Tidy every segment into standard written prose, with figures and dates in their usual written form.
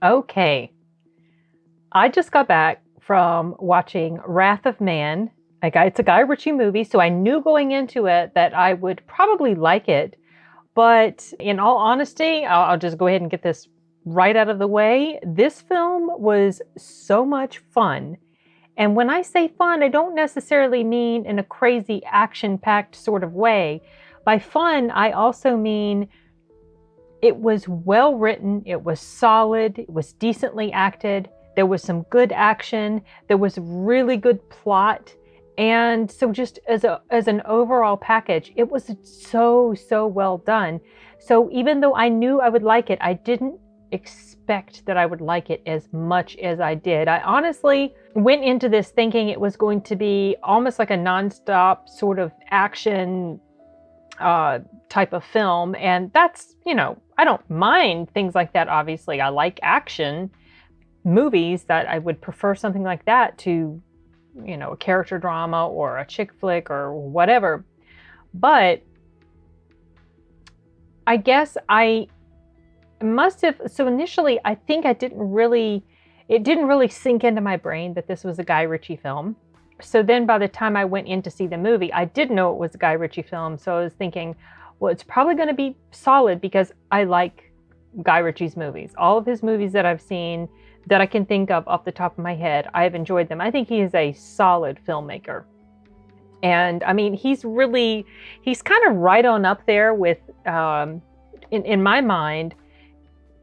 Okay, I just got back from watching Wrath of Man. It's a Guy Ritchie movie, so I knew going into it that I would probably like it. But in all honesty, I'll just go ahead and get this right out of the way. This film was so much fun. And when I say fun, I don't necessarily mean in a crazy action-packed sort of way. By fun, I also mean it was well written, it was solid, it was decently acted, there was some good action, there was really good plot. And so just as an overall package, it was so well done. So even though I knew I would like it, I didn't expect that I would like it as much as I did. I honestly went into this thinking it was going to be almost like a nonstop sort of action type of film. And that's, I don't mind things like that. Obviously, I like action movies, that I would prefer something like that to, a character drama or a chick flick or whatever. But I guess I must have, so initially I think it didn't really sink into my brain that this was a Guy Ritchie film. So then by the time I went in to see the movie, I did know it was a Guy Ritchie film. So I was thinking, well, it's probably going to be solid because I like Guy Ritchie's movies. All of his movies that I've seen that I can think of off the top of my head, I have enjoyed them. I think he is a solid filmmaker. And I mean, he's kind of right on up there with, in my mind,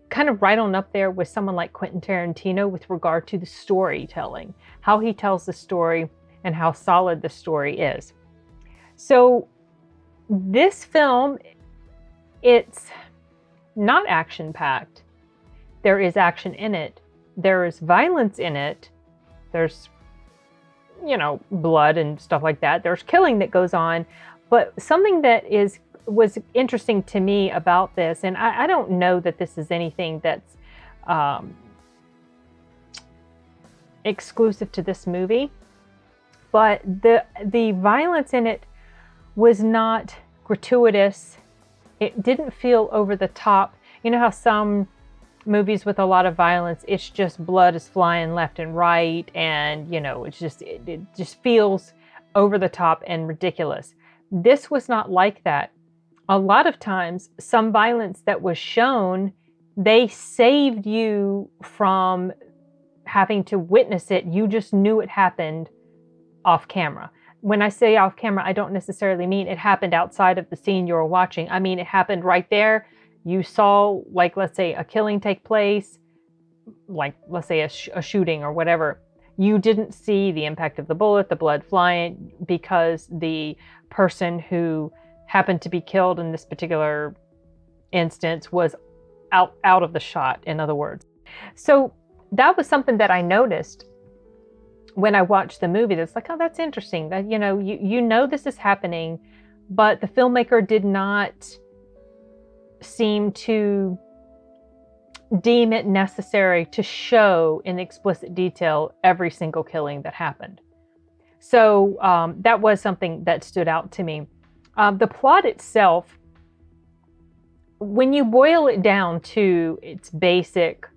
kind of right on up there with someone like Quentin Tarantino with regard to the storytelling, how he tells the story and how solid the story is. So this film, it's not action-packed. There is action in it. There is violence in it. There's, blood and stuff like that. There's killing that goes on. But something that was interesting to me about this, and I don't know that this is anything that's exclusive to this movie, but the violence in it was not gratuitous. It didn't feel over the top. You know how some movies with a lot of violence, it's just blood is flying left and right, and it just feels over the top and ridiculous. This was not like that. A lot of times, some violence that was shown, they saved you from having to witness it. You just knew it happened off camera. When I say off camera, I don't necessarily mean it happened outside of the scene you were watching. I mean, it happened right there. You saw, like, let's say a killing take place, like, let's say a shooting or whatever. You didn't see the impact of the bullet, the blood flying, because the person who happened to be killed in this particular instance was out of the shot, in other words. So that was something that I noticed when I watched the movie. That's like, oh, that's interesting. That, you know this is happening, but the filmmaker did not seem to deem it necessary to show in explicit detail every single killing that happened. So that was something that stood out to me. The plot itself, when you boil it down to its basic,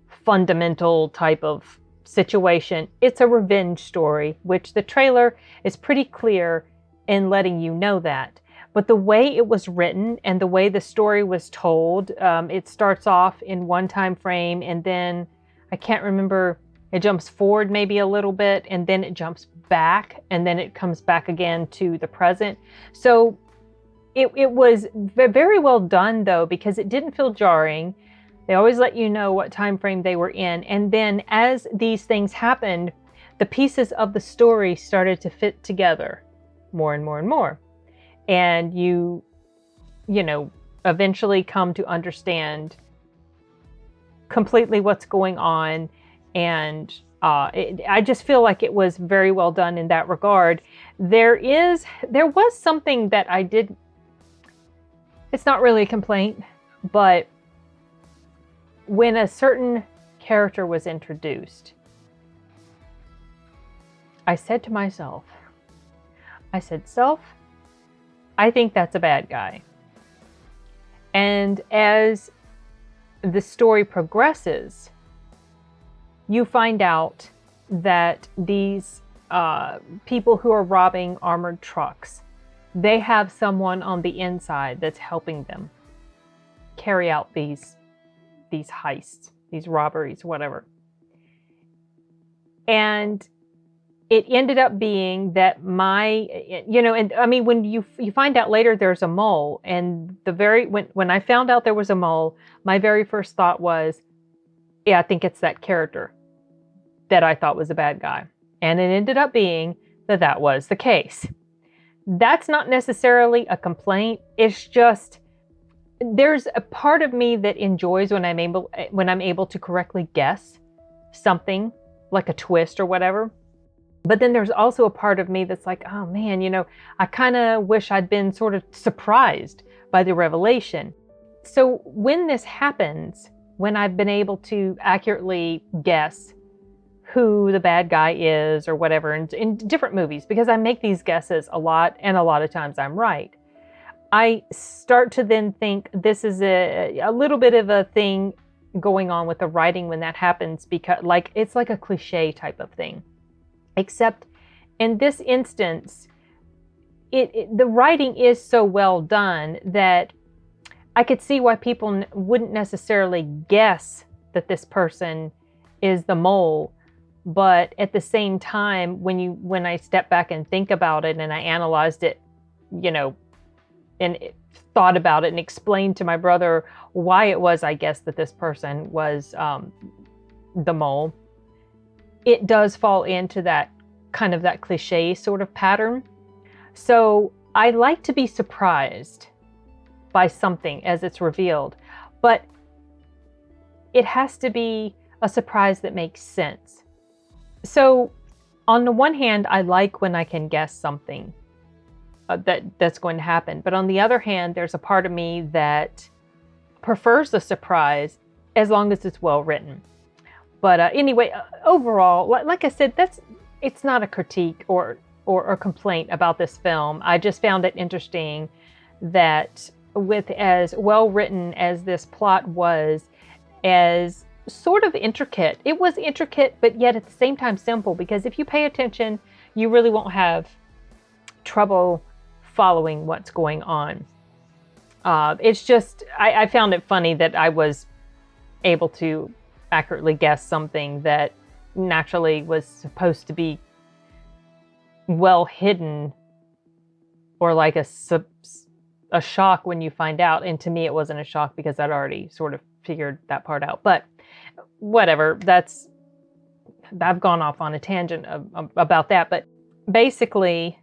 fundamental type of situation, it's a revenge story, which the trailer is pretty clear in letting you know that. But the way it was written and the way the story was told, it starts off in one time frame, and then I can't remember, it jumps forward maybe a little bit, and then it jumps back, and then it comes back again to the present. So it was very well done, though, because it didn't feel jarring. They always let you know what time frame they were in. And then as these things happened, the pieces of the story started to fit together more and more and more. And you eventually come to understand completely what's going on. And I just feel like it was very well done in that regard. There was something that I did, it's not really a complaint, but when a certain character was introduced, I said to myself, self, I think that's a bad guy. And as the story progresses, you find out that these people who are robbing armored trucks, they have someone on the inside that's helping them carry out these heists, these robberies, whatever. And it ended up being that and I mean, when you find out later there's a mole, and when I found out there was a mole, my very first thought was, yeah, I think it's that character that I thought was a bad guy. And it ended up being that was the case. That's not necessarily a complaint. It's just, there's a part of me that enjoys when I'm able to correctly guess something, like a twist or whatever. But then there's also a part of me that's like, oh man, I kind of wish I'd been sort of surprised by the revelation. So when this happens, when I've been able to accurately guess who the bad guy is or whatever in different movies, because I make these guesses a lot, and a lot of times I'm right, I start to then think this is a little bit of a thing going on with the writing when that happens, because it's like a cliche type of thing. Except in this instance, the writing is so well done that I could see why people wouldn't necessarily guess that this person is the mole. But at the same time, when I step back and think about it, and I analyzed it, and thought about it and explained to my brother why it was, I guess, that this person was the mole, it does fall into that kind of that cliche sort of pattern. So I like to be surprised by something as it's revealed, but it has to be a surprise that makes sense. So on the one hand, I like when I can guess something that's going to happen. But on the other hand, there's a part of me that prefers the surprise as long as it's well written. But anyway, overall, like I said, it's not a critique or a complaint about this film. I just found it interesting that with as well written as this plot was, as sort of intricate. It was intricate, but yet at the same time simple, because if you pay attention, you really won't have trouble following what's going on. It's just, I found it funny that I was able to accurately guess something that naturally was supposed to be well hidden, or like a shock when you find out. And to me, it wasn't a shock because I'd already sort of figured that part out. But whatever, I've gone off on a tangent about that. But basically,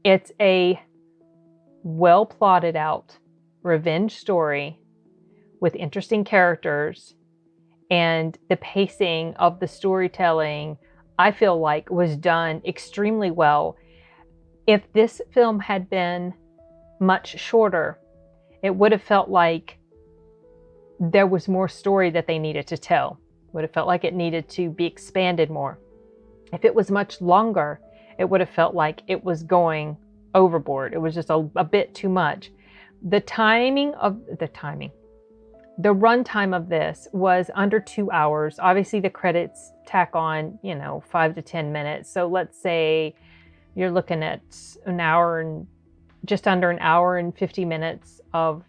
it's a well plotted out revenge story with interesting characters, and the pacing of the storytelling, I feel like, was done extremely well. If this film had been much shorter, it would have felt like there was more story that they needed to tell. Would have felt like it needed to be expanded more. If it was much longer, it would have felt like it was going overboard. It was just a bit too much. The runtime of this was under 2 hours. Obviously the credits tack on, 5 to 10 minutes. So let's say you're looking at just under an hour and 50 minutes of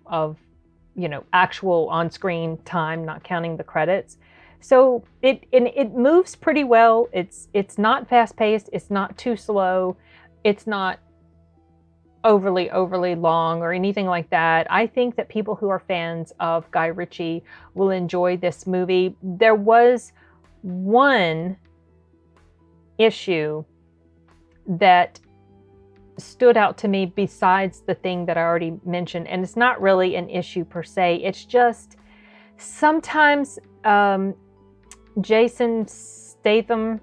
actual on-screen time, not counting the credits. So it moves pretty well. It's not fast-paced. It's not too slow. It's not overly long or anything like that. I think that people who are fans of Guy Ritchie will enjoy this movie. There was one issue that stood out to me besides the thing that I already mentioned, and it's not really an issue per se. It's just sometimes Jason Statham,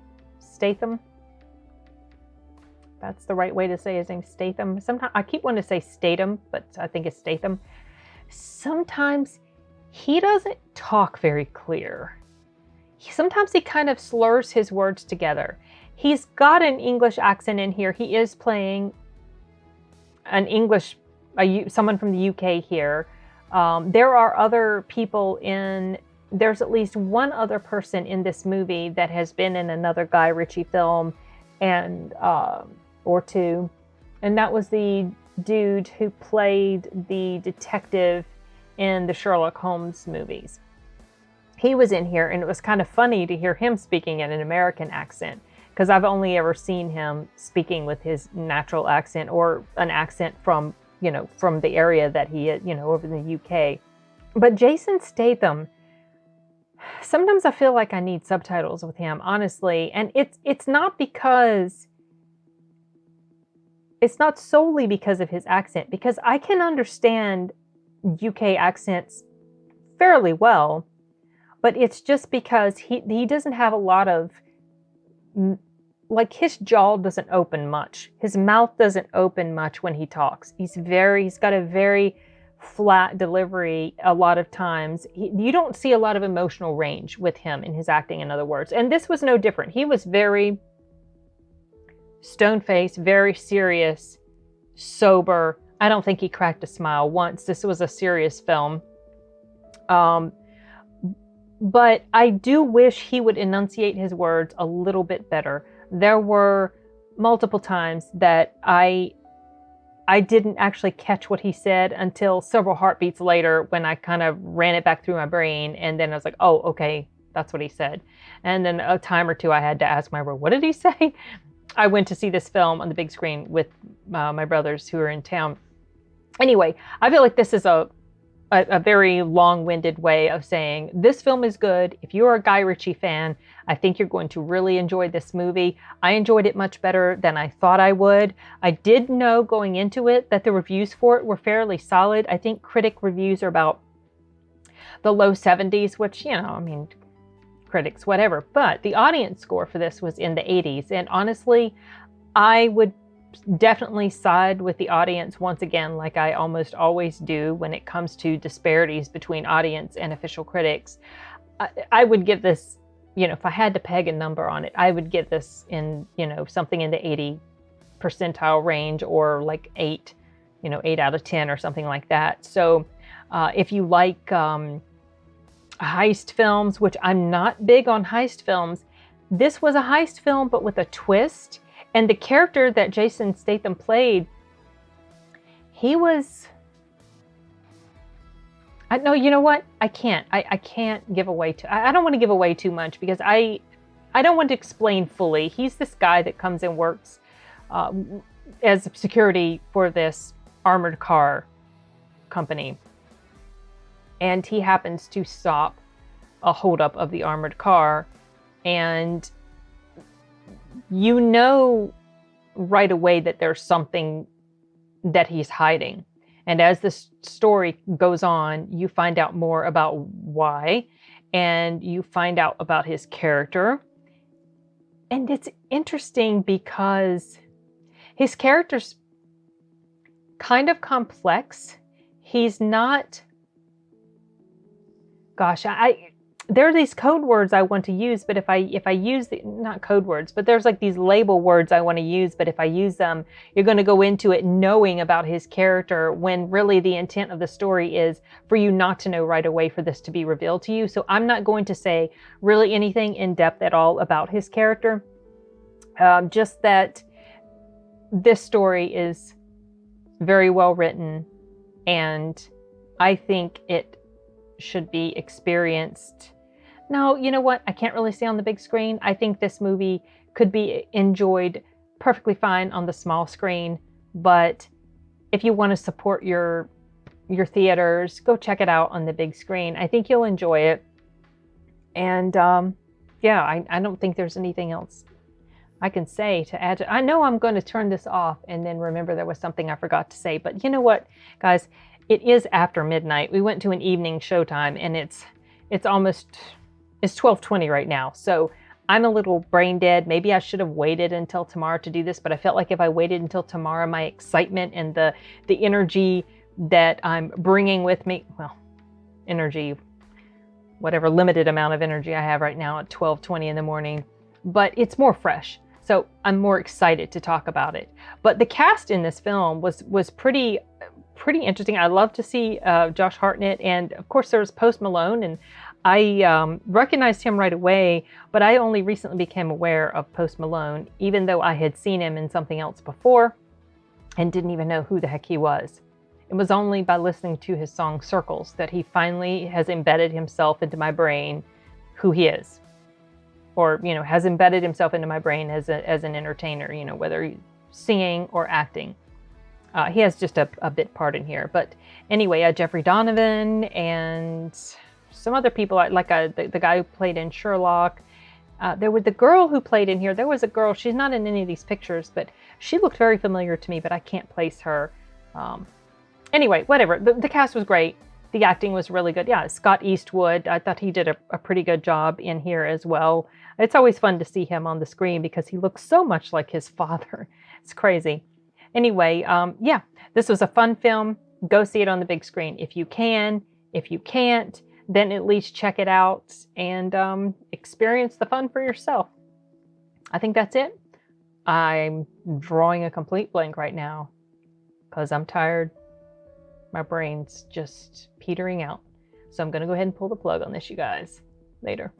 that's the right way to say his name, Statham. Sometimes I keep wanting to say Statham, but I think it's Statham. Sometimes he doesn't talk very clear. Sometimes he kind of slurs his words together. He's got an English accent in here. He is playing someone from the UK here. There are other people there's at least one other person in this movie that has been in another Guy Ritchie film and or two. And that was the dude who played the detective in the Sherlock Holmes movies. He was in here, and it was kind of funny to hear him speaking in an American accent, because I've only ever seen him speaking with his natural accent or an accent from the area that he, over in the UK. But Jason Statham, sometimes I feel like I need subtitles with him, honestly. And it's not solely because of his accent, because I can understand UK accents fairly well, but it's just because he doesn't have a lot of, like, his jaw doesn't open much. His mouth doesn't open much when he talks. He's got a very flat delivery a lot of times. You don't see a lot of emotional range with him in his acting, in other words. And this was no different. He was very stone-faced, very serious, sober. I don't think he cracked a smile once. This was a serious film. But I do wish he would enunciate his words a little bit better. There were multiple times that I didn't actually catch what he said until several heartbeats later, when I kind of ran it back through my brain, and then I was like, oh, okay, that's what he said. And then a time or two I had to ask my brother, what did he say? I went to see this film on the big screen with my brothers who are in town. Anyway, I feel like this is a very long-winded way of saying this film is good. If you're a Guy Ritchie fan, I think you're going to really enjoy this movie. I enjoyed it much better than I thought I would. I did know going into it that the reviews for it were fairly solid. I think critic reviews are about the low 70s, which, critics, whatever. But the audience score for this was in the 80s. And honestly, I would definitely side with the audience once again, like I almost always do when it comes to disparities between audience and official critics. I would give this, if I had to peg a number on it, I would give this in, something in the 80 percentile range, or like 8 out of 10 or something like that. So if you like heist films, which I'm not big on heist films, this was a heist film, but with a twist. And the character that Jason Statham played, he was... No, you know what? I can't give away I don't want to give away too much, because I don't want to explain fully. He's this guy that comes and works as security for this armored car company. And he happens to stop a holdup of the armored car, and right away that there's something that he's hiding. And as the story goes on, you find out more about why, and you find out about his character. And it's interesting because his character's kind of complex. He's not... Gosh, there are these code words I want to use, but if I use not code words, but there's like these label words I want to use, but if I use them, you're going to go into it knowing about his character, when really the intent of the story is for you not to know right away, for this to be revealed to you. So I'm not going to say really anything in depth at all about his character. Just that this story is very well written, and I think it should be experienced. No, you know what? I can't really say on the big screen. I think this movie could be enjoyed perfectly fine on the small screen. But if you want to support your theaters, go check it out on the big screen. I think you'll enjoy it. And I don't think there's anything else I can say to add to. I know I'm going to turn this off and then remember there was something I forgot to say. But you know what, guys? It is after midnight. We went to an evening showtime, and it's 12:20 right now. So I'm a little brain dead. Maybe I should have waited until tomorrow to do this, but I felt like if I waited until tomorrow, my excitement and the energy that I'm bringing with me, energy, whatever limited amount of energy I have right now at 12:20 in the morning, but it's more fresh. So I'm more excited to talk about it. But the cast in this film was pretty pretty interesting. I love to see Josh Hartnett, and of course there's Post Malone, and I recognized him right away, but I only recently became aware of Post Malone, even though I had seen him in something else before and didn't even know who the heck he was. It was only by listening to his song Circles that he finally has embedded himself into my brain who he is. Or, you know, has embedded himself into my brain as an entertainer, you know, whether he's singing or acting. He has just a bit part in here. But anyway, Jeffrey Donovan and some other people, like the guy who played in Sherlock. There was the girl who played in here. There was a girl, she's not in any of these pictures, but she looked very familiar to me, but I can't place her. Anyway, whatever. The cast was great. The acting was really good. Yeah, Scott Eastwood, I thought he did a pretty good job in here as well. It's always fun to see him on the screen because he looks so much like his father. It's crazy. Anyway, yeah, this was a fun film. Go see it on the big screen if you can. If you can't, then at least check it out and experience the fun for yourself. I think that's it. I'm drawing a complete blank right now because I'm tired. My brain's just petering out. So I'm going to go ahead and pull the plug on this, you guys. Later.